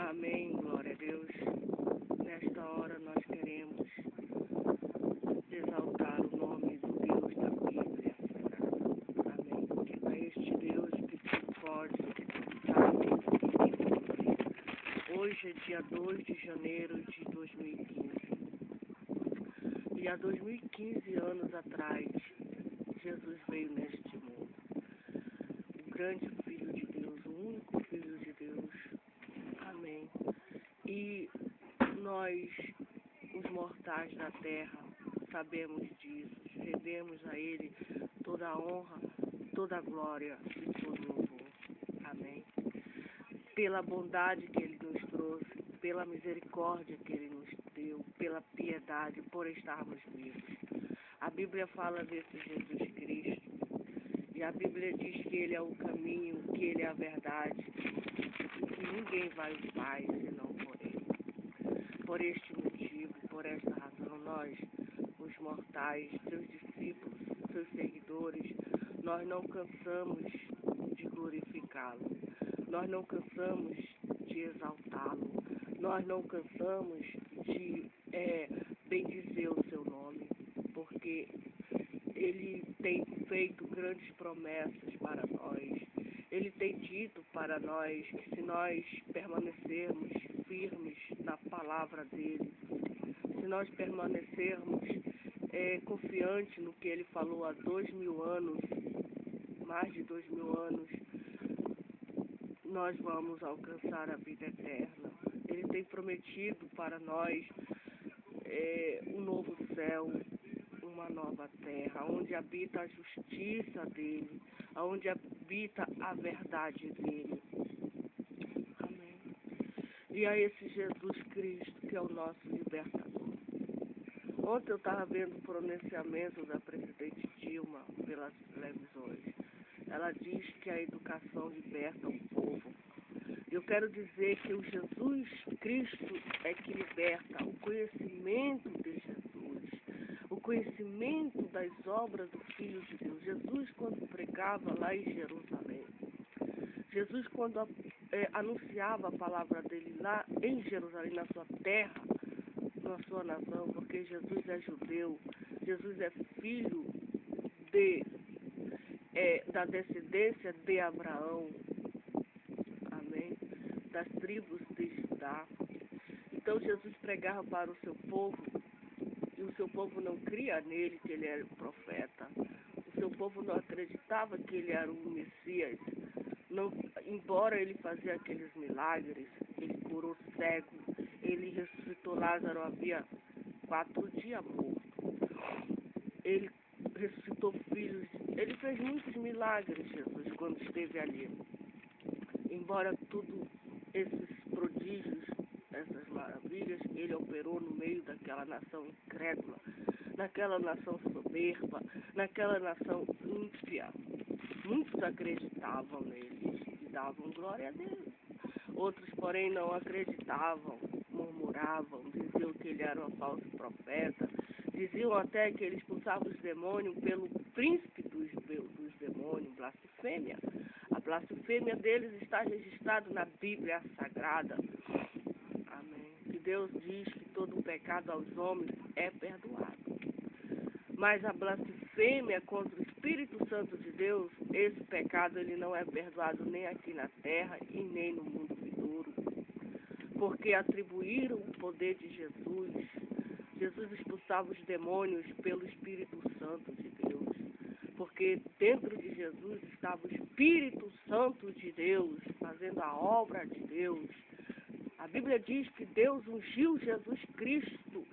Amém, glória a Deus. Nesta hora nós queremos exaltar o nome do Deus da Bíblia Sagrada. Amém. Que é este Deus que tudo pode, que tudo sabe, que tudo cumpre. Hoje é dia 2 de janeiro de 2015. E há 2015 anos atrás, Jesus veio neste mundo. O grande Filho de Deus, o único Filho de Deus. Amém. E nós, os mortais da terra, sabemos disso, rendemos a Ele toda a honra, toda a glória e todo o louvor. Amém. Pela bondade que Ele nos trouxe, pela misericórdia que Ele nos deu, pela piedade, por estarmos vivos. A Bíblia fala desse Jesus Cristo, e a Bíblia diz que Ele é o caminho, que Ele é a verdade, e que ninguém vai ao Pai senão por Ele. Por este motivo, por esta razão, nós, os mortais, seus discípulos, seus seguidores, nós não cansamos de glorificá-lo, nós não cansamos de exaltá-lo, nós não cansamos de bendizer o seu nome, porque Ele tem feito grandes promessas para nós. Ele tem dito para nós que se nós permanecermos firmes na palavra dele, se nós permanecermos confiantes no que ele falou há 2000 anos, mais de 2000 anos, nós vamos alcançar a vida eterna. Ele tem prometido para nós um novo céu, uma nova terra, onde habita a justiça dele, onde habita a verdade dele. Amém. E a esse Jesus Cristo que é o nosso libertador. Ontem eu estava vendo o pronunciamento da presidente Dilma pelas televisões. Ela diz que a educação liberta o povo. Eu quero dizer que o Jesus Cristo é que liberta, o conhecimento de Jesus, o conhecimento das obras do Filho de Deus. Jesus, quando pregava lá em Jerusalém, Jesus, quando anunciava a palavra dele lá em Jerusalém, na sua terra, na sua nação, porque Jesus é judeu, Jesus é filho da descendência de Abraão, amém, das tribos de Judá. Então Jesus pregava para o seu povo, e o seu povo não cria nele que ele era o profeta. O seu povo não acreditava que ele era o Messias. Não, embora ele fazia aqueles milagres, ele curou cego, ele ressuscitou Lázaro, havia 4 dias morto. Ele ressuscitou filhos, ele fez muitos milagres, Jesus, quando esteve ali. Embora tudo esses prodígios, essas maravilhas, ele operou no meio daquela nação incrédula, naquela nação soberba, naquela nação ímpia. Muitos acreditavam nele e davam glória a Deus. Outros, porém, não acreditavam, murmuravam, diziam que ele era um falso profeta, diziam até que ele expulsava os demônios pelo príncipe dos demônios, blasfêmia. A blasfêmia deles está registrada na Bíblia Sagrada. Amém. Que Deus diz que todo pecado aos homens é perdoado. Mas a blasfêmia contra o Espírito Santo de Deus, esse pecado ele não é perdoado nem aqui na terra e nem no mundo vindouro. Porque atribuíram o poder de Jesus. Jesus expulsava os demônios pelo Espírito Santo de Deus. Porque dentro de Jesus estava o Espírito Santo de Deus, fazendo a obra de Deus. A Bíblia diz que Deus ungiu Jesus Cristo.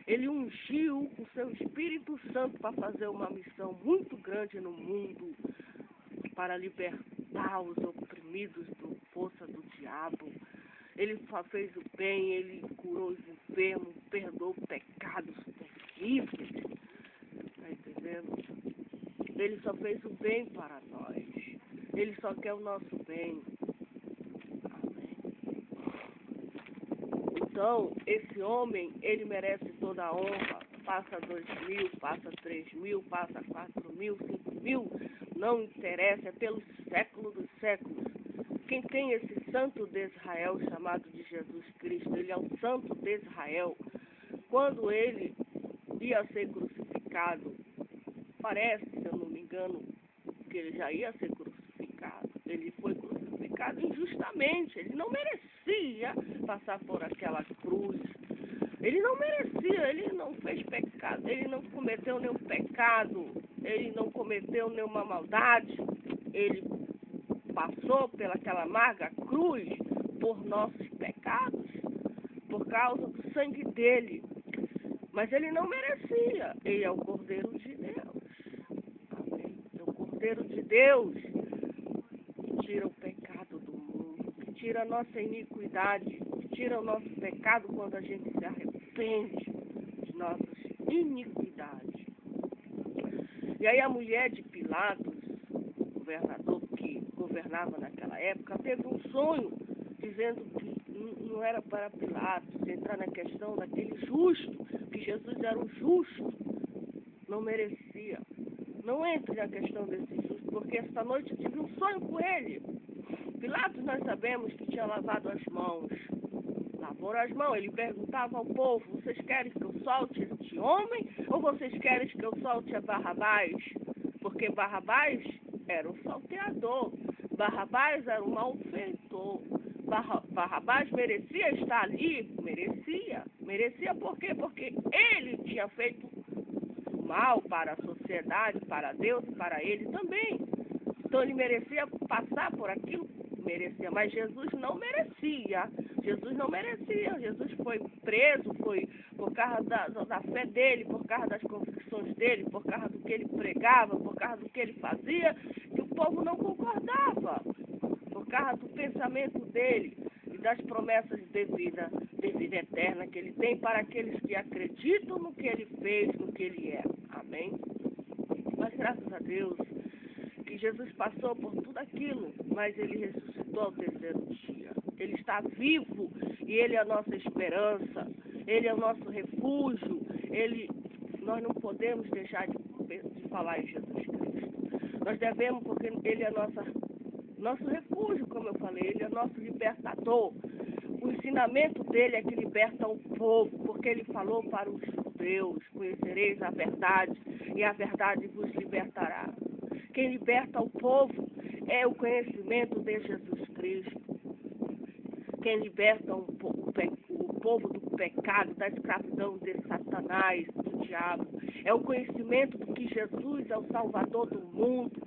Ele ungiu o seu Espírito Santo para fazer uma missão muito grande no mundo, para libertar os oprimidos da força do diabo. Ele fez o bem, ele curou os enfermos, perdoou pecados terríveis. Está entendendo? Ele só fez o bem para nós. Ele só quer o nosso bem. Então, esse homem, ele merece toda a honra. Passa 2000, passa 3000, passa 4000, 5000, não interessa, é pelo século dos séculos quem tem esse santo de Israel chamado de Jesus Cristo, ele é o santo de Israel. Quando ele ia ser crucificado, parece, se eu não me engano, que ele já ia ser crucificado. Ele foi crucificado injustamente, ele não merecia passar por aquela cruz. Ele não merecia, ele não fez pecado, ele não cometeu nenhum pecado, ele não cometeu nenhuma maldade, ele passou pelaquela amarga cruz por nossos pecados, por causa do sangue dele. Mas ele não merecia, ele é o Cordeiro de Deus. Amém? É o Cordeiro de Deus que tira o pecado do mundo, que tira a nossa iniquidade, que tira o nosso pecado quando a gente se arrepende de nossas iniquidades. E aí a mulher de Pilatos, o governador que governava naquela época, teve um sonho dizendo que não era para Pilatos entrar na questão daquele justo, que Jesus era um justo, não merecia. Não entre na questão desse justo, porque esta noite eu tive um sonho com ele. Pilatos, nós sabemos que tinha lavado as mãos. Lavou as mãos, ele perguntava ao povo: vocês querem que eu solte este homem ou vocês querem que eu solte a Barrabás? Porque Barrabás era um salteador, Barrabás era um malfeitor. Barrabás merecia estar ali? Merecia por quê? Porque ele tinha feito mal para a sociedade, para Deus e para ele também. Então ele merecia passar por aquilo, merecia, mas Jesus não merecia. Jesus foi preso, foi por causa da fé dele, por causa das convicções dele, por causa do que ele pregava, por causa do que ele fazia, que o povo não concordava, por causa do pensamento dele e das promessas de vida eterna que ele tem para aqueles que acreditam no que ele fez, no que ele é. Amém? Mas graças a Deus que Jesus passou por tudo aquilo, mas ele ressuscitou ao terceiro dia. Ele está vivo e ele é a nossa esperança, ele é o nosso refúgio. Nós não podemos deixar de falar em Jesus Cristo. Nós devemos, porque ele é nosso refúgio, como eu falei, ele é nosso libertador. O ensinamento dele é que liberta o povo, porque ele falou para os judeus: conhecereis a verdade e a verdade vos libertará. Quem liberta o povo é o conhecimento de Jesus Cristo. Quem liberta o povo do pecado, da escravidão de Satanás, do diabo, é o conhecimento de que Jesus é o Salvador do mundo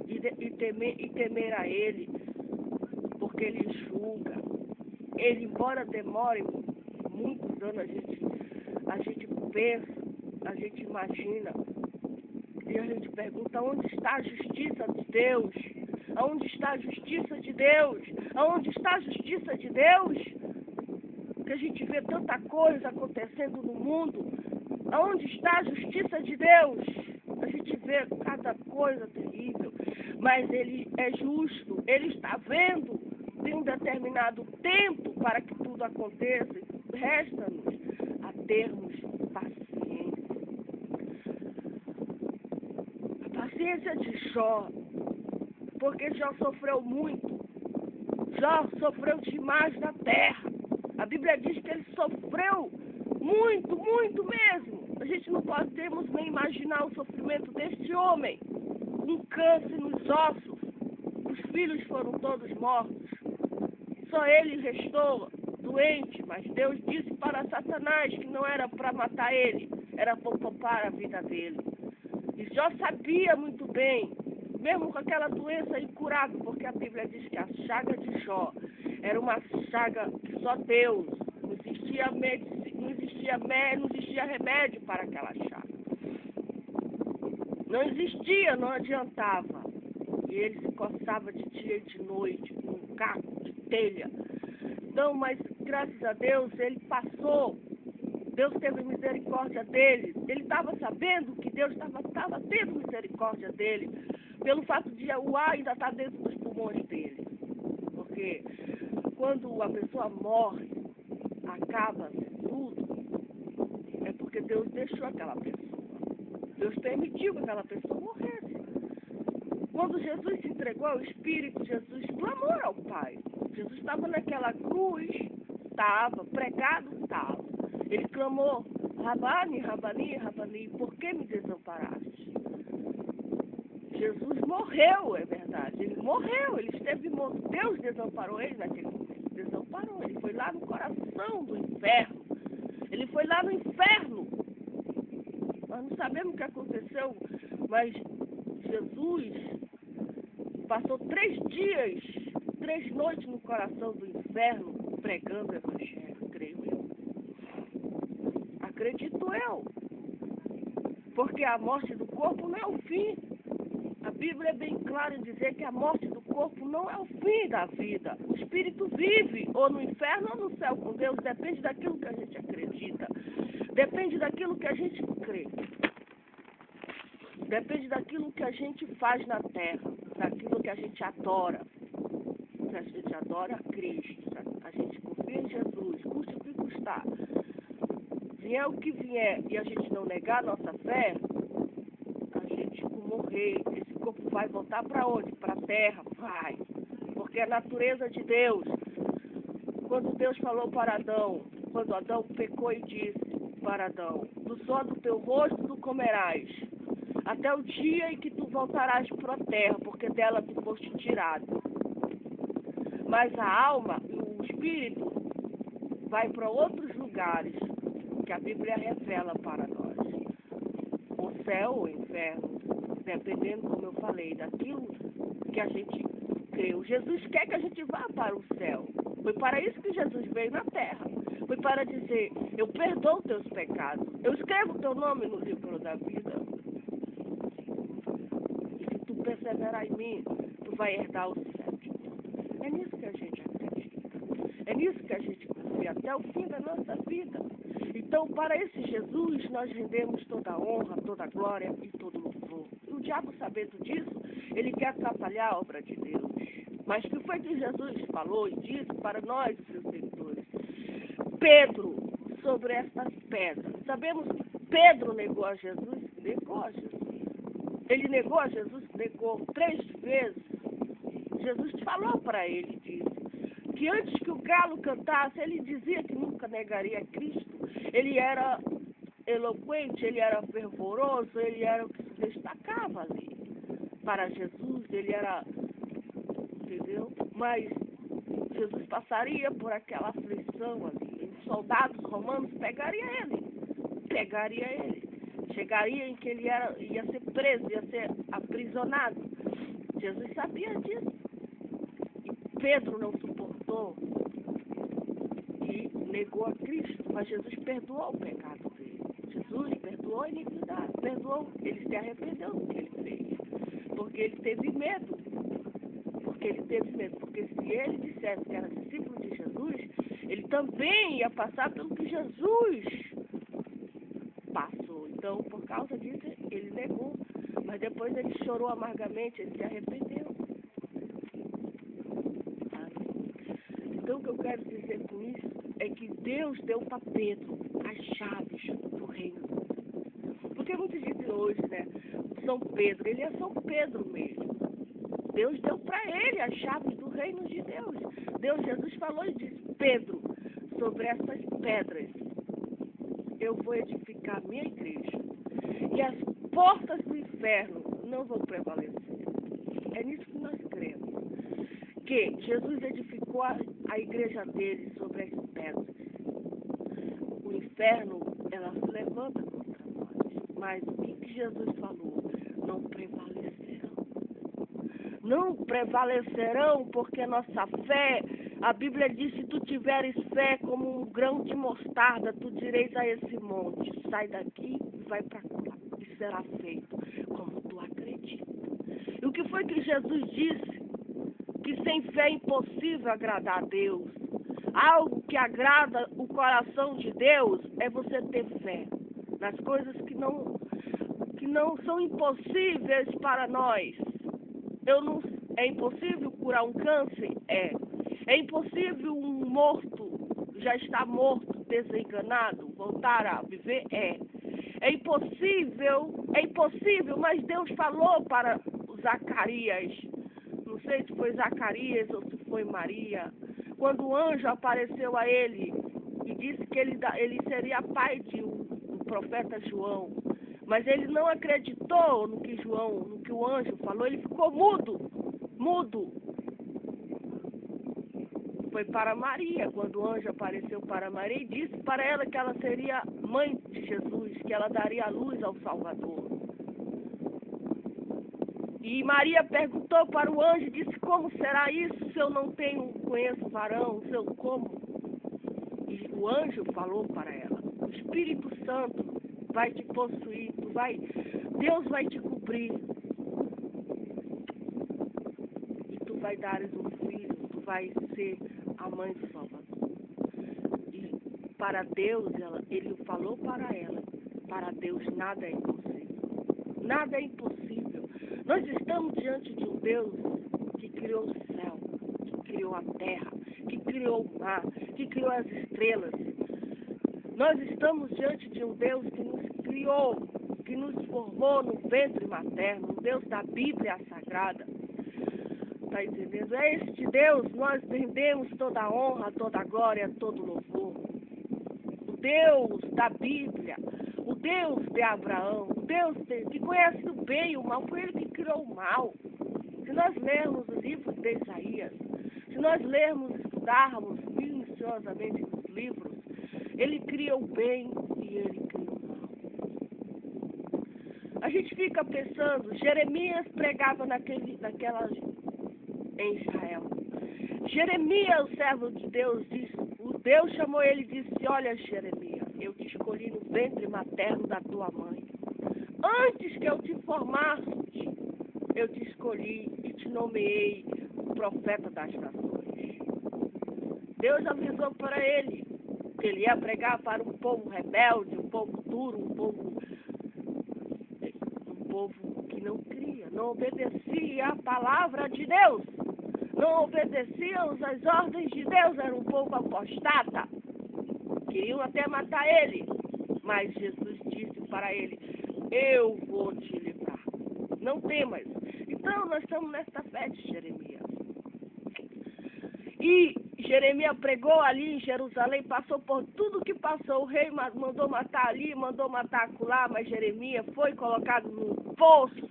e temer a Ele, porque Ele julga. Ele, embora demore muitos anos, a gente pensa, a gente imagina, e a gente pergunta: onde está a justiça de Deus? Aonde está a justiça de Deus? Aonde está a justiça de Deus? Que a gente vê tanta coisa acontecendo no mundo. Aonde está a justiça de Deus? A gente vê cada coisa terrível, mas Ele é justo. Ele está vendo. Tem um determinado tempo para que tudo aconteça. Resta-nos a termos paciência. A paciência de Jó, porque Jó sofreu muito. Jó sofreu demais na terra. A Bíblia diz que ele sofreu muito, muito mesmo. A gente não podemos nem imaginar o sofrimento deste homem. Um câncer nos ossos. Os filhos foram todos mortos. Só ele restou doente, mas Deus disse para Satanás que não era para matar ele, era para poupar a vida dele. E Jó sabia muito bem, mesmo com aquela doença incurável, porque a Bíblia diz que a chaga de Jó era uma chaga que só Deus, não existia remédio para aquela chaga. Não existia, não adiantava. E ele se coçava de dia e de noite, num caco de telha. Então, mas graças a Deus, ele passou. Deus teve misericórdia dele. Ele estava sabendo que Deus estava tendo misericórdia dele, pelo fato de o ar ainda estar dentro dos pulmões dele. Porque quando a pessoa morre, acaba tudo, é porque Deus deixou aquela pessoa. Deus permitiu que aquela pessoa morresse. Quando Jesus se entregou ao Espírito, Jesus clamou ao Pai. Jesus estava naquela cruz, estava, pregado estava. Ele clamou, Rabani, Rabani, Rabani, por que me desamparaste? Jesus morreu, é verdade, ele morreu, ele esteve morto. Deus desamparou ele naquele momento, desamparou, ele foi lá no coração do inferno, ele foi lá no inferno. Nós não sabemos o que aconteceu, mas Jesus passou 3 dias, 3 noites no coração do inferno, pregando o evangelho, creio eu. Acredito eu. Porque a morte do corpo não é o fim. A Bíblia é bem clara em dizer que a morte do corpo não é o fim da vida. O espírito vive ou no inferno ou no céu com Deus, depende daquilo que a gente acredita. Depende daquilo que a gente crê. Depende daquilo que a gente faz na terra, daquilo que a gente adora. Se a gente adora a Cristo, a gente confia em Jesus, custe o que custar. Vier o que vier e a gente não negar a nossa fé, a gente morrer, esse corpo vai voltar para onde? Para a terra, vai. Porque é a natureza de Deus. Quando Deus falou para Adão, quando Adão pecou e disse para Adão, do suor do teu rosto tu comerás, até o dia em que tu voltarás para a terra, porque dela tu foste tirado. Mas a alma e o espírito vai para outros lugares que a Bíblia revela para nós. O céu ou o inferno, dependendo, como eu falei, daquilo que a gente creu. Jesus quer que a gente vá para o céu. Foi para isso que Jesus veio na terra. Foi para dizer, eu perdoo teus pecados. Eu escrevo teu nome no livro da vida. Tu perseverar em mim, tu vai herdar o céu. É nisso que a gente acredita. É nisso que a gente confia até o fim da nossa vida. Então, para esse Jesus, nós rendemos toda a honra, toda a glória e todo o louvor. E o diabo, sabendo disso, ele quer atrapalhar a obra de Deus. Mas o que foi que Jesus falou e disse para nós, os seus seguidores? Pedro, sobre essas pedras. Sabemos que Pedro negou a Jesus? Negou a Jesus. Ele negou a Jesus, negou 3 vezes. Jesus falou para ele, disse, que antes que o galo cantasse, ele dizia que nunca negaria Cristo. Ele era eloquente, ele era fervoroso, ele era o que se destacava ali. Para Jesus, ele era, entendeu? Mas Jesus passaria por aquela aflição ali. Os soldados romanos pegariam ele. Chegaria em que ele ia ser preso, ia ser aprisionado. Jesus sabia disso. E Pedro não suportou e negou a Cristo, mas Jesus perdoou o pecado dele. Jesus perdoou a iniquidade, perdoou, ele se arrependeu do que ele fez. Porque ele teve medo. Porque se ele dissesse que era discípulo de Jesus, ele também ia passar pelo que Jesus passou. Então, por causa disso, ele negou. Mas depois ele chorou amargamente, ele se arrependeu. Então, o que eu quero dizer com isso é que Deus deu para Pedro as chaves do reino. Porque muitos dizem hoje, né? São Pedro, ele é São Pedro mesmo. Deus deu para ele as chaves do reino de Deus. Jesus falou e disse, Pedro, sobre essas pedras, eu vou edificar minha igreja. E as portas do inferno não vão prevalecer. É nisso que nós cremos. Que Jesus edificou a igreja dele sobre as pedras. O inferno, ela se levanta contra nós. Mas o que Jesus falou? Não prevalecerão. Não prevalecerão porque nossa fé, a Bíblia diz, se tu tiveres fé como um grão de mostarda, tu direis a esse monte, sai daqui e vai para lá. E será feito como tu acredita. E o que foi que Jesus disse? Que sem fé é impossível agradar a Deus. Algo que agrada o coração de Deus é você ter fé nas coisas que não são impossíveis para nós. É impossível curar um câncer? É impossível um morto, já está morto, desenganado, voltar a viver? É impossível, mas Deus falou para Zacarias, não sei se foi Zacarias ou se foi Maria, quando o anjo apareceu a ele e disse que ele seria pai do profeta João. Mas ele não acreditou no que o anjo falou, ele ficou mudo. Foi para Maria, quando o anjo apareceu para Maria e disse para ela que ela seria mãe de Jesus, que ela daria a luz ao Salvador. E Maria perguntou para o anjo, disse, como será isso se eu não conheço varão, se eu como? E o anjo falou para ela, o Espírito Santo vai te possuir, Deus vai te cobrir. E tu vai dar um filho, tu vai ser a mãe do Salvador. E para Deus, ele falou para ela, para Deus nada é impossível. Nada é impossível. Nós estamos diante de um Deus que criou o céu, que criou a terra, que criou o mar, que criou as estrelas. Nós estamos diante de um Deus que nos criou, que nos formou no ventre materno, um Deus da Bíblia Sagrada. Está entendendo? É este Deus, nós rendemos toda a honra, toda a glória, todo o louvor. O Deus da Bíblia, o Deus de Abraão, o Deus que conhece o bem e o mal, foi ele que criou o mal. Se nós lermos os livros de Isaías, se nós lermos, estudarmos minuciosamente os livros, ele cria o bem e ele cria o mal. A gente fica pensando, Jeremias pregava em Israel. Jeremias, o servo de Deus, disse, o Deus chamou ele e disse, olha Jeremias, eu te escolhi no ventre materno da tua mãe. Antes que eu te formasse, eu te escolhi e te nomeei o profeta das nações. Deus avisou para ele que ele ia pregar para um povo rebelde, um povo duro, um povo que não cria, não obedecia a palavra de Deus, não obedeciam às ordens de Deus, era um povo apostata, queriam até matar ele, mas Jesus disse para ele, eu vou te livrar, não temas. Então nós estamos nesta fé de Jeremias. E Jeremias pregou ali em Jerusalém, passou por tudo que passou. O rei mandou matar ali, mandou matar acolá, mas Jeremias foi colocado no poço,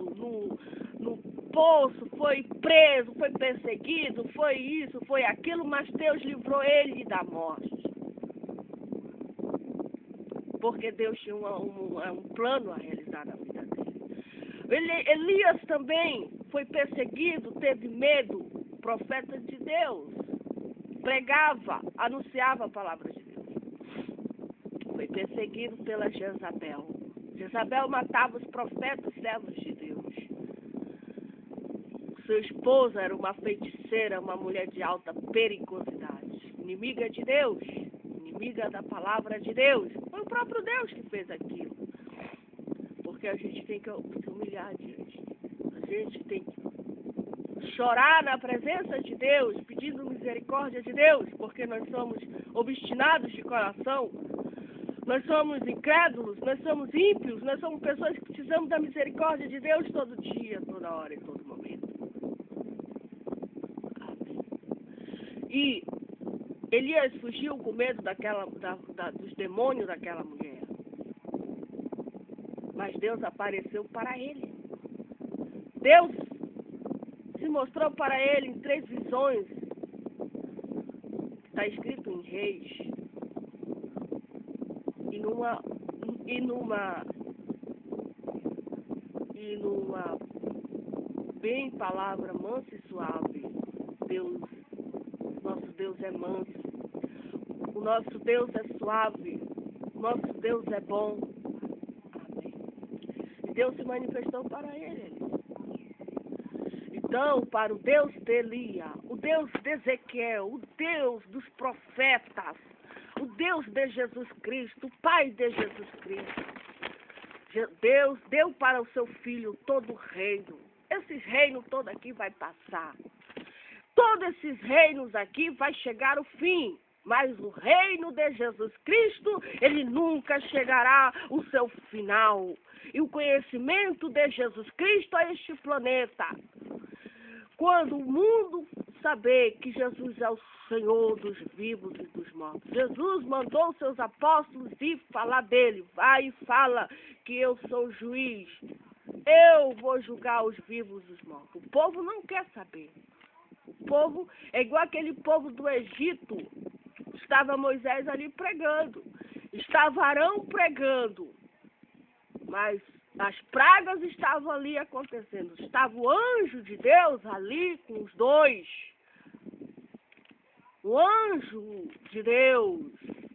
foi preso, foi perseguido, foi isso, foi aquilo, mas Deus livrou ele da morte. Porque Deus tinha um plano a realizar na vida dele. Elias também foi perseguido, teve medo, profeta de Deus. Pregava, anunciava a palavra de Deus. Foi perseguido pela Jezabel. Jezabel matava os profetas, servos de Deus. Sua esposa era uma feiticeira, uma mulher de alta periculosidade. Inimiga de Deus, inimiga da palavra de Deus. Foi o próprio Deus que fez aquilo. Porque a gente tem que se humilhar diante. A gente tem que chorar na presença de Deus, pedindo misericórdia de Deus, porque nós somos obstinados de coração, nós somos incrédulos, nós somos ímpios, nós somos pessoas que precisamos da misericórdia de Deus todo dia, toda hora e todo momento. Amém. E Elias fugiu com medo dos demônios daquela mulher. Mas Deus apareceu para ele. Deus se mostrou para ele em 3 visões. Está escrito em Reis. E numa bem palavra mansa e suave. Nosso Deus é manso. O nosso Deus é suave. O nosso Deus é bom. Amém. E Deus se manifestou para ele. Então, para o Deus de Elias, o Deus de Ezequiel, o Deus dos profetas, o Deus de Jesus Cristo, o Pai de Jesus Cristo, Deus deu para o seu Filho todo o reino. Esses reinos todos aqui vai passar. Todos esses reinos aqui vai chegar ao fim. Mas o reino de Jesus Cristo, ele nunca chegará ao seu final. E o conhecimento de Jesus Cristo a este planeta. Quando o mundo saber que Jesus é o Senhor dos vivos e dos mortos. Jesus mandou seus apóstolos ir falar dele. Vai e fala que eu sou juiz. Eu vou julgar os vivos e os mortos. O povo não quer saber. O povo é igual aquele povo do Egito. Estava Moisés ali pregando. Estava Arão pregando. Mas as pragas estavam ali acontecendo. Estava o anjo de Deus ali com os dois. O anjo de Deus,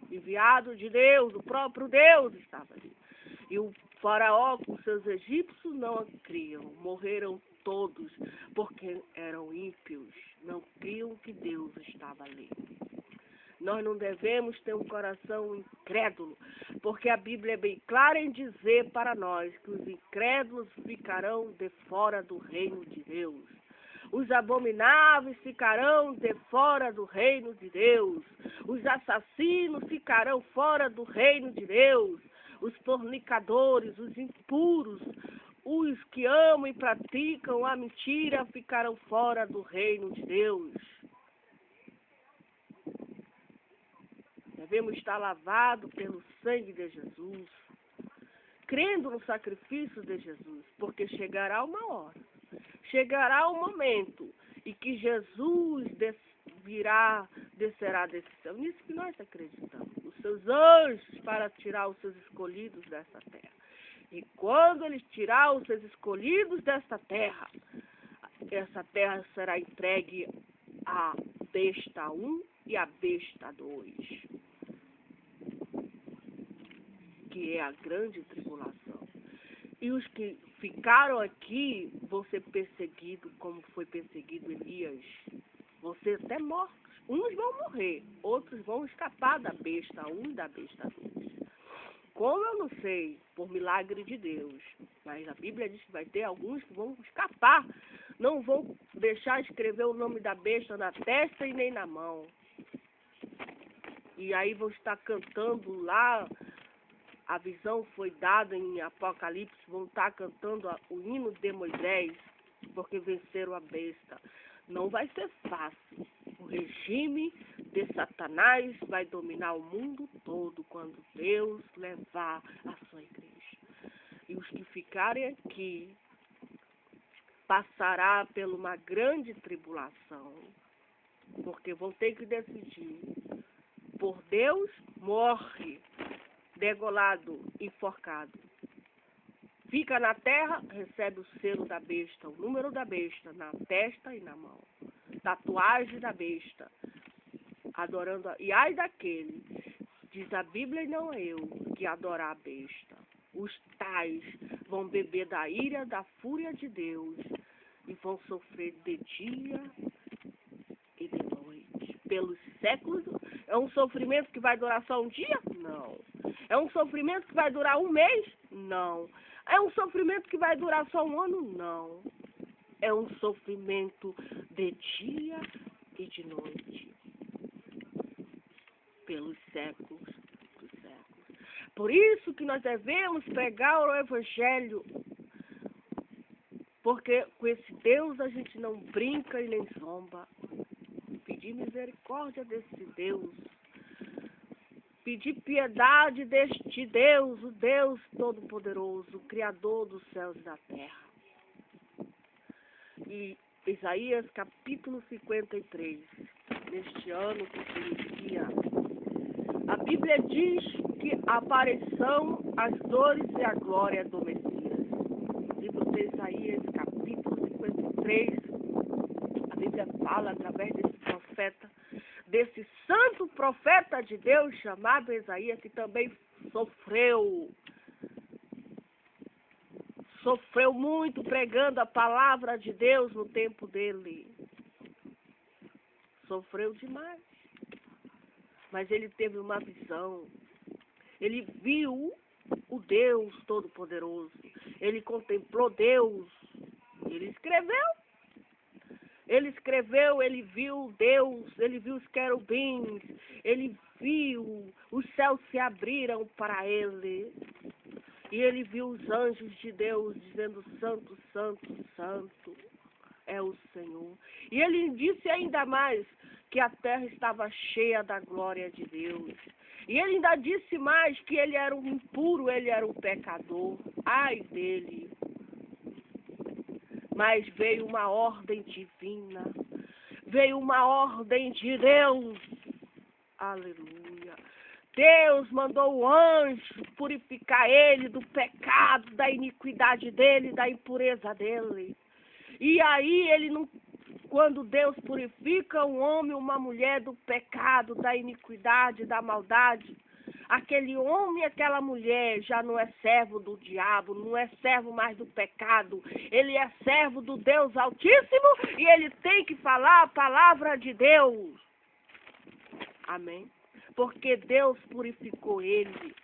enviado de Deus, o próprio Deus estava ali. E o faraó com seus egípcios não criam. Morreram todos porque eram ímpios. Não criam que Deus estava ali. Nós não devemos ter um coração incrédulo, porque a Bíblia é bem clara em dizer para nós que os incrédulos ficarão de fora do reino de Deus. Os abomináveis ficarão de fora do reino de Deus. Os assassinos ficarão fora do reino de Deus. Os fornicadores, os impuros, os que amam e praticam a mentira ficarão fora do reino de Deus. Devemos estar lavados pelo sangue de Jesus, crendo no sacrifício de Jesus, porque chegará uma hora, chegará um momento em que Jesus descerá desse céu. Nisso que nós acreditamos, os seus anjos para tirar os seus escolhidos dessa terra. E quando ele tirar os seus escolhidos desta terra, essa terra será entregue à besta 1 e à besta 2. Que é a grande tribulação. E os que ficaram aqui vão ser perseguidos como foi perseguido Elias. Vão ser até mortos. Uns vão morrer, outros vão escapar da besta 1 e da besta 2. Como eu não sei, por milagre de Deus, mas a Bíblia diz que vai ter alguns que vão escapar. Não vão deixar escrever o nome da besta na testa e nem na mão. E aí vão estar cantando lá. A visão foi dada em Apocalipse, vão estar cantando o hino de Moisés, porque venceram a besta. Não vai ser fácil. O regime de Satanás vai dominar o mundo todo quando Deus levar a sua igreja. E os que ficarem aqui passará por uma grande tribulação, porque vão ter que decidir. Por Deus, morre. Degolado, enforcado. Fica na terra, recebe o selo da besta, o número da besta, na testa e na mão. Tatuagem da besta. Adorando e ai daquele, diz a Bíblia e não eu, que adorar a besta. Os tais vão beber da ira, da fúria de Deus e vão sofrer de dia e de noite. Pelos séculos. É um sofrimento que vai durar só um dia? Não. É um sofrimento que vai durar um mês? Não. É um sofrimento que vai durar só um ano? Não. É um sofrimento de dia e de noite. Pelos séculos dos séculos. Por isso que nós devemos pregar o Evangelho. Porque com esse Deus a gente não brinca e nem zomba. Pedir misericórdia desse Deus. Pedir piedade deste Deus, o Deus Todo-Poderoso, o Criador dos céus e da terra. E Isaías capítulo 53, neste ano que se inicia, a Bíblia diz que aparecerão as dores e a glória do Messias. Livro de Isaías capítulo 53, a Bíblia fala através desse profeta, desse santo profeta de Deus chamado Isaías, que também sofreu muito pregando a palavra de Deus no tempo dele. Sofreu demais. Mas ele teve uma visão. Ele viu o Deus Todo-Poderoso. Ele contemplou Deus. Ele escreveu, ele viu Deus, ele viu os querubins, ele viu, os céus se abriram para ele. E ele viu os anjos de Deus dizendo: Santo, Santo, Santo é o Senhor. E ele disse ainda mais que a terra estava cheia da glória de Deus. E ele ainda disse mais que ele era um impuro, ele era um pecador. Ai dele. Mas veio uma ordem divina. Veio uma ordem de Deus. Aleluia. Deus mandou o anjo purificar ele do pecado, da iniquidade dele, da impureza dele. E aí ele não, quando Deus purifica um homem, uma mulher do pecado, da iniquidade, da maldade, aquele homem e aquela mulher já não é servo do diabo, não é servo mais do pecado. Ele é servo do Deus Altíssimo e ele tem que falar a palavra de Deus. Amém? Porque Deus purificou ele.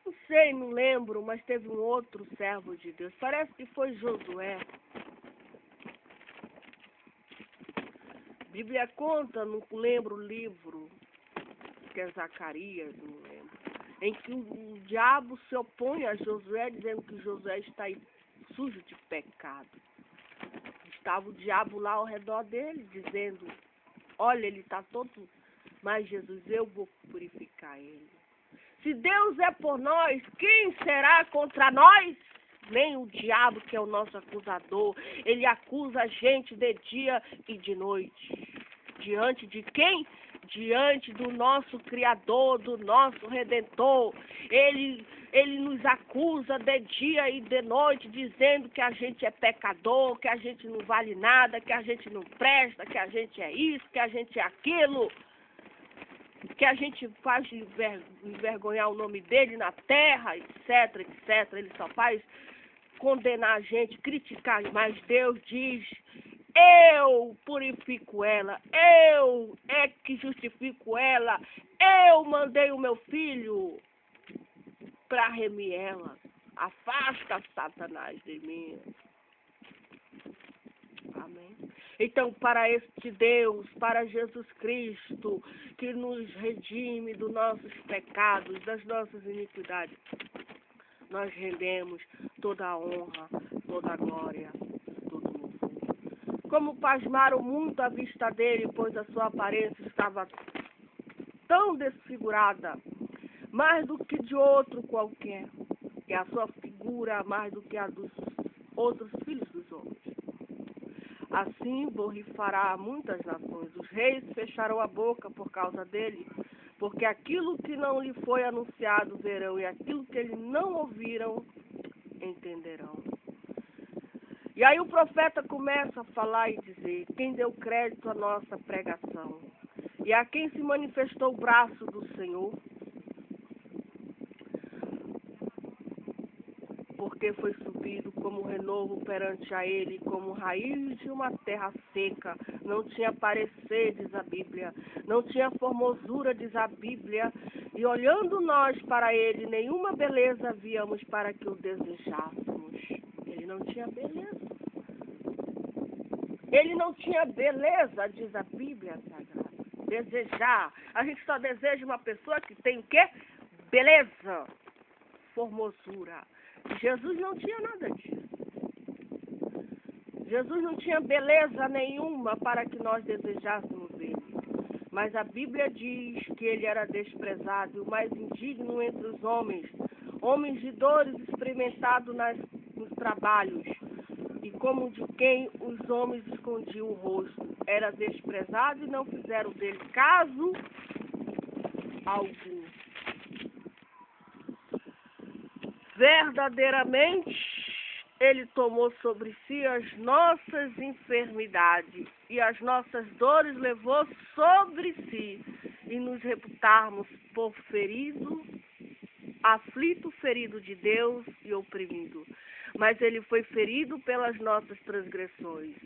Não sei, não lembro, mas teve um outro servo de Deus. Parece que foi Josué. A Bíblia conta, não lembro o livro, que é Zacarias, não lembro, em que o diabo se opõe a Josué, dizendo que Josué está sujo de pecado. Estava o diabo lá ao redor dele, dizendo, olha, ele está todo... Mas Jesus, eu vou purificar ele. Se Deus é por nós, quem será contra nós? Nem o diabo, que é o nosso acusador. Ele acusa a gente de dia e de noite. Diante de quem? Diante do nosso Criador, do nosso Redentor. Ele nos acusa de dia e de noite, dizendo que a gente é pecador, que a gente não vale nada, que a gente não presta, que a gente é isso, que a gente é aquilo. Que a gente faz envergonhar o nome dele na terra, etc, etc. Ele só faz condenar a gente, criticar, mas Deus diz, eu purifico ela, eu é que justifico ela, eu mandei o meu filho para remir ela. Afasta Satanás de mim. Amém. Então, para este Deus, para Jesus Cristo, que nos redime dos nossos pecados, das nossas iniquidades, nós rendemos toda a honra, toda a glória, todo o louvor. Como pasmaram muito à vista dele, pois a sua aparência estava tão desfigurada, mais do que de outro qualquer, e a sua figura mais do que a dos outros filhos dos homens. Assim borrifará muitas nações. Os reis fecharão a boca por causa dele, porque aquilo que não lhe foi anunciado verão, e aquilo que eles não ouviram entenderão. E aí o profeta começa a falar e dizer, quem deu crédito à nossa pregação, e a quem se manifestou o braço do Senhor, porque foi subido como renovo perante a ele, como raiz de uma terra seca. Não tinha parecer, diz a Bíblia, não tinha formosura, diz a Bíblia, e olhando nós para ele, nenhuma beleza víamos para que o desejássemos. Ele não tinha beleza. Ele não tinha beleza, diz a Bíblia Sagrada. Desejar. A gente só deseja uma pessoa que tem o quê? Beleza. Formosura. Jesus não tinha nada disso. Jesus não tinha beleza nenhuma para que nós desejássemos ele. Mas a Bíblia diz que ele era desprezado e o mais indigno entre os homens, homens de dores experimentados nos trabalhos, e como de quem os homens escondiam o rosto. Era desprezado e não fizeram dele caso algum. Verdadeiramente, ele tomou sobre si as nossas enfermidades e as nossas dores levou sobre si, e nos reputarmos por ferido, aflito, ferido de Deus e oprimido. Mas ele foi ferido pelas nossas transgressões.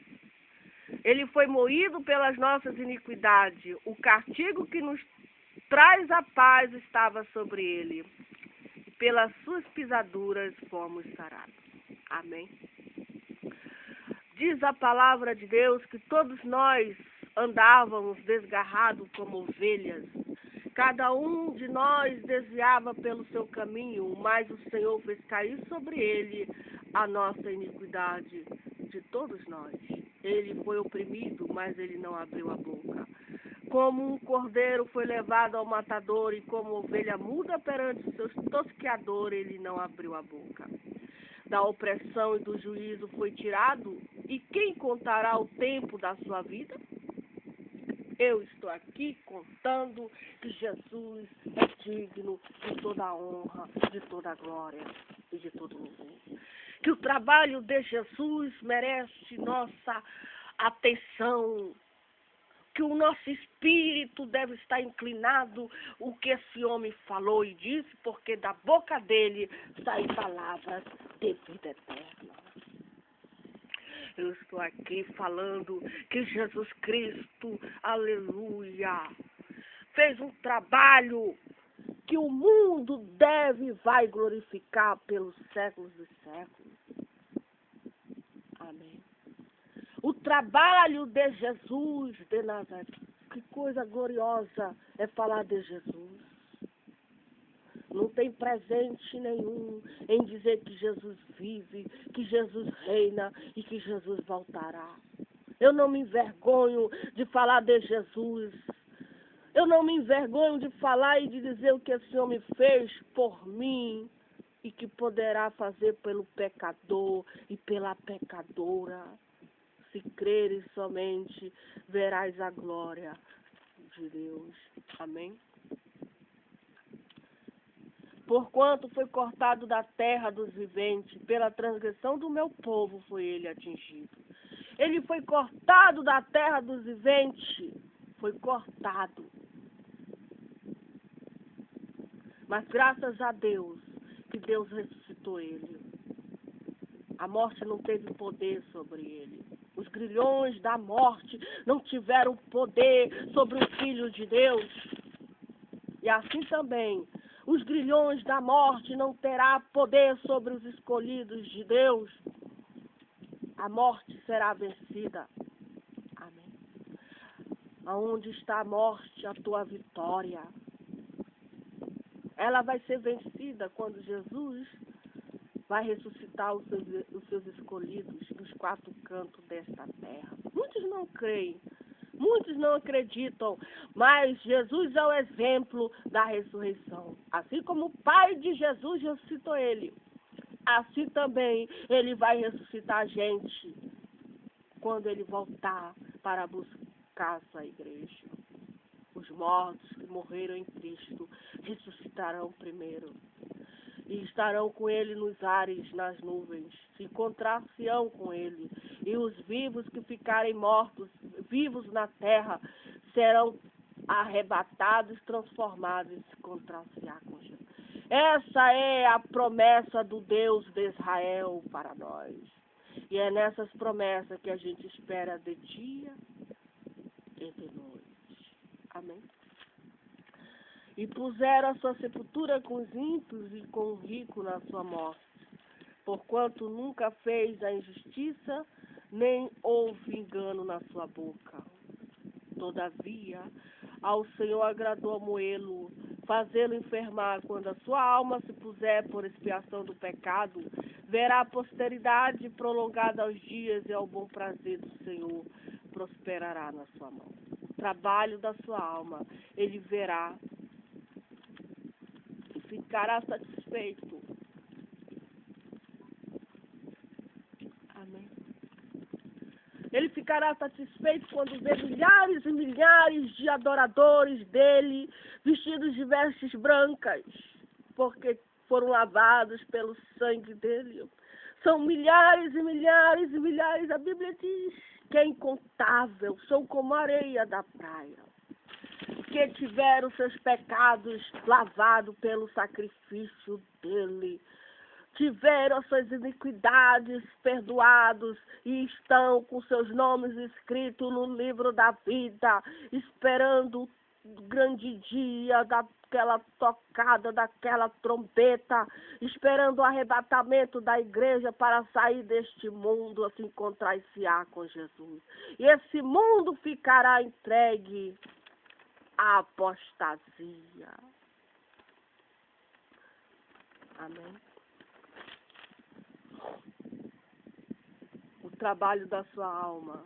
Ele foi moído pelas nossas iniquidades. O castigo que nos traz a paz estava sobre ele. Pelas suas pisaduras fomos sarados. Amém. Diz a palavra de Deus que todos nós andávamos desgarrados como ovelhas. Cada um de nós desviava pelo seu caminho, mas o Senhor fez cair sobre ele a nossa iniquidade. de todos nós. Ele foi oprimido, mas ele não abriu a boca. Como um cordeiro foi levado ao matador e como ovelha muda perante os seus tosqueadores, ele não abriu a boca. Da opressão e do juízo foi tirado, e quem contará o tempo da sua vida? Eu estou aqui contando que Jesus é digno de toda a honra, de toda a glória e de todo louvor. Que o trabalho de Jesus merece nossa atenção, que o nosso espírito deve estar inclinado o que esse homem falou e disse, porque da boca dele saem palavras de vida eterna. Eu estou aqui falando que Jesus Cristo, aleluia, fez um trabalho que o mundo vai glorificar pelos séculos dos séculos. Amém. O trabalho de Jesus de Nazaré. Que coisa gloriosa é falar de Jesus. Não tem presente nenhum em dizer que Jesus vive, que Jesus reina e que Jesus voltará. Eu não me envergonho de falar de Jesus. Eu não me envergonho de falar e de dizer o que esse homem fez por mim e que poderá fazer pelo pecador e pela pecadora. Se creres somente, verás a glória de Deus. Amém? Porquanto foi cortado da terra dos viventes, pela transgressão do meu povo foi ele atingido. Ele foi cortado da terra dos viventes, foi cortado. Mas graças a Deus, que Deus ressuscitou ele. A morte não teve poder sobre ele. Os grilhões da morte não tiveram poder sobre o Filho de Deus. E assim também, os grilhões da morte não terá poder sobre os escolhidos de Deus. A morte será vencida. Amém. Aonde está a morte, a tua vitória? Ela vai ser vencida quando Jesus vai ressuscitar os seus escolhidos dos quatro cantos desta terra. Muitos não creem, muitos não acreditam, mas Jesus é o exemplo da ressurreição. Assim como o Pai de Jesus ressuscitou ele, assim também ele vai ressuscitar a gente quando ele voltar para buscar a sua igreja. Os mortos que morreram em Cristo ressuscitarão primeiro. E estarão com ele nos ares, nas nuvens, se encontrar-se-ão com ele. E os vivos que ficarem mortos, vivos na terra, serão arrebatados, transformados e se encontrar-se-á com Jesus. Essa é a promessa do Deus de Israel para nós. E é nessas promessas que a gente espera de dia e de noite. Amém? E puseram a sua sepultura com os ímpios e com o rico na sua morte, porquanto nunca fez a injustiça, nem houve engano na sua boca. Todavia, ao Senhor agradou moê-lo, fazê-lo enfermar. Quando a sua alma se puser por expiação do pecado, verá a posteridade prolongada aos dias e ao bom prazer do Senhor prosperará na sua mão. O trabalho da sua alma, ele verá, ficará satisfeito. Amém. Ele ficará satisfeito quando vê milhares e milhares de adoradores dele vestidos de vestes brancas, porque foram lavados pelo sangue dele. São milhares e milhares e milhares, a Bíblia diz que é incontável, são como a areia da praia, que tiveram seus pecados lavados pelo sacrifício dele, tiveram suas iniquidades perdoados e estão com seus nomes escritos no livro da vida, esperando o grande dia daquela tocada, daquela trombeta, esperando o arrebatamento da igreja para sair deste mundo a se encontrar-se-á com Jesus. E esse mundo ficará entregue à apostasia. Amém. O trabalho da sua alma,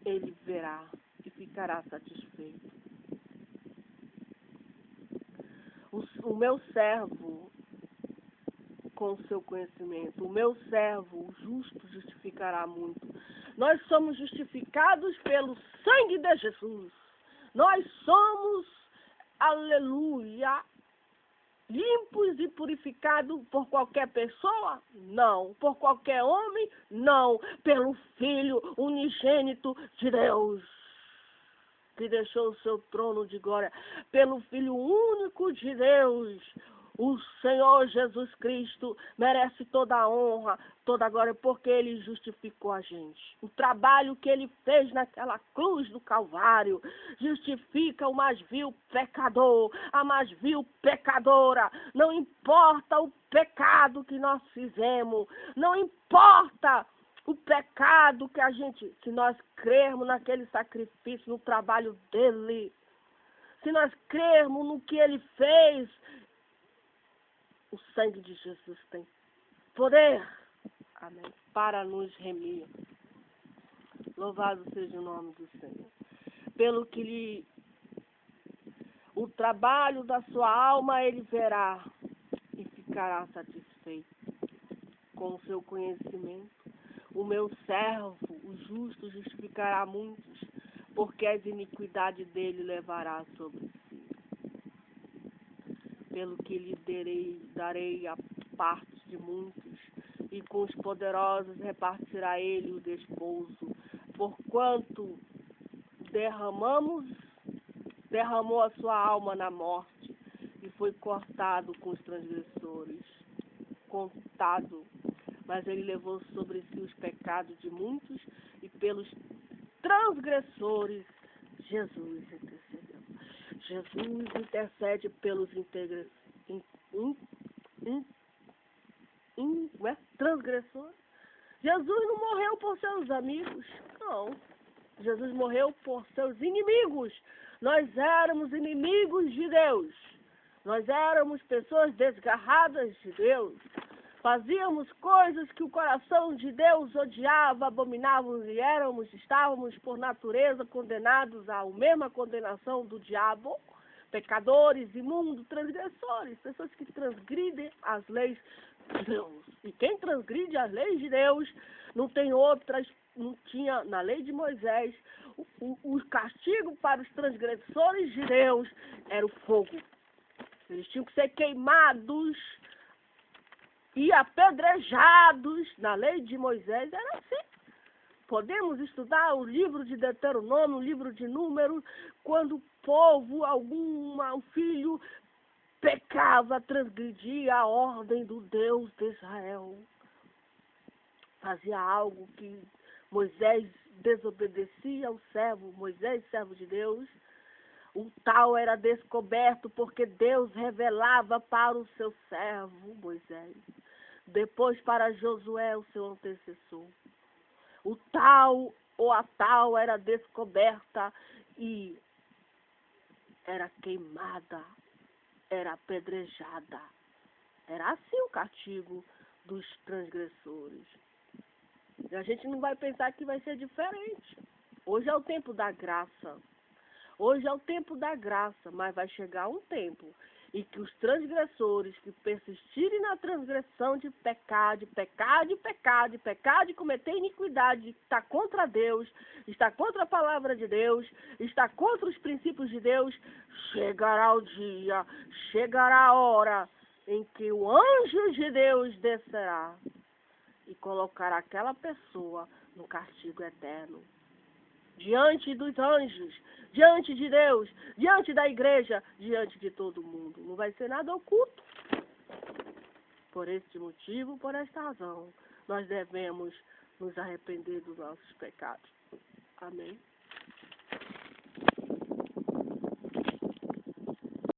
ele verá e ficará satisfeito. O meu servo, com o seu conhecimento, o meu servo, o justo, justificará muito. Nós somos justificados pelo sangue de Jesus. Nós somos, aleluia, limpos e purificados por qualquer pessoa? Não. Por qualquer homem? Não. Pelo Filho unigênito de Deus, que deixou o seu trono de glória. Pelo Filho único de Deus. O Senhor Jesus Cristo merece toda a honra, toda a glória, porque Ele justificou a gente. O trabalho que Ele fez naquela cruz do Calvário justifica o mais vil pecador, a mais vil pecadora. Não importa o pecado que nós fizemos, não importa o pecado que a gente, se nós crermos naquele sacrifício, no trabalho dEle, se nós crermos no que Ele fez, o sangue de Jesus tem poder, amém, para nos remir. Louvado seja o nome do Senhor. Pelo que o trabalho da sua alma ele verá e ficará satisfeito com o seu conhecimento. O meu servo, o justo, justificará muitos, porque as iniquidades dele levará sobre si. Pelo que lhe darei a parte de muitos, e com os poderosos repartirá ele o despojo. Porquanto derramou a sua alma na morte, e foi cortado com os transgressores, contado, mas ele levou sobre si os pecados de muitos, e pelos transgressores Jesus intercedeu. Jesus intercede pelos transgressores. Jesus não morreu por seus amigos, não. Jesus morreu por seus inimigos. Nós éramos inimigos de Deus. Nós éramos pessoas desgarradas de Deus. Fazíamos coisas que o coração de Deus odiava, abominávamos e estávamos por natureza condenados à mesma condenação do diabo, pecadores, imundos, transgressores, pessoas que transgridem as leis de Deus. E quem transgride as leis de Deus não tem outras, não tinha na lei de Moisés, o castigo para os transgressores de Deus era o fogo. Eles tinham que ser queimados e apedrejados. Na lei de Moisés era assim. Podemos estudar o livro de Deuteronômio, o livro de Números, quando o povo, um filho, pecava, transgredia a ordem do Deus de Israel. Fazia algo que Moisés desobedecia ao servo, Moisés, servo de Deus. O tal era descoberto porque Deus revelava para o seu servo Moisés, depois para Josué, o seu antecessor. O tal ou a tal era descoberta e era queimada, era apedrejada. Era assim o castigo dos transgressores. E a gente não vai pensar que vai ser diferente. Hoje é o tempo da graça. Hoje é o tempo da graça, mas vai chegar um tempo em que os transgressores que persistirem na transgressão de pecar, de cometer iniquidade, de estar contra Deus, está contra a palavra de Deus, está contra os princípios de Deus, chegará o dia, chegará a hora em que o anjo de Deus descerá e colocará aquela pessoa no castigo eterno. Diante dos anjos, diante de Deus, diante da igreja, diante de todo mundo. Não vai ser nada oculto. Por este motivo, por esta razão, nós devemos nos arrepender dos nossos pecados. Amém.